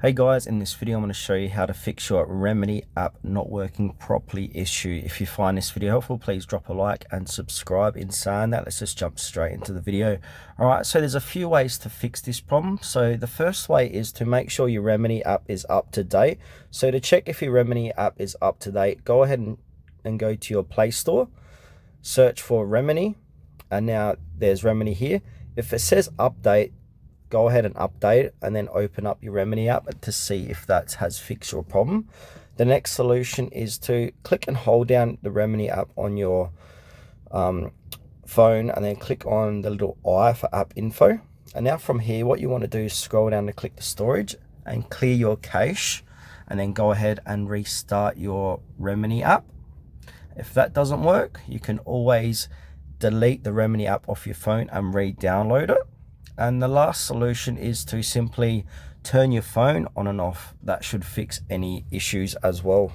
Hey guys, in this video I'm going to show you how to fix your Remini app not working properly issue. If you find this video helpful, please drop a like and subscribe. In saying that, let's just jump straight into the video. Alright, so there's a few ways to fix this problem. So the first way is to make sure your Remini app is up to date. So to check if your Remini app is up to date, go ahead and go to your Play Store, search for Remini, and now there's Remini here. If it says update, go ahead and update it and then open up your Remini app to see if that has fixed your problem. The next solution is to click and hold down the Remini app on your phone and then click on the little I for app info. And now from here, what you want to do is scroll down to click the storage and clear your cache, and then go ahead and restart your Remini app. If that doesn't work, you can always delete the Remini app off your phone and re-download it. And the last solution is to simply turn your phone on and off. That should fix any issues as well.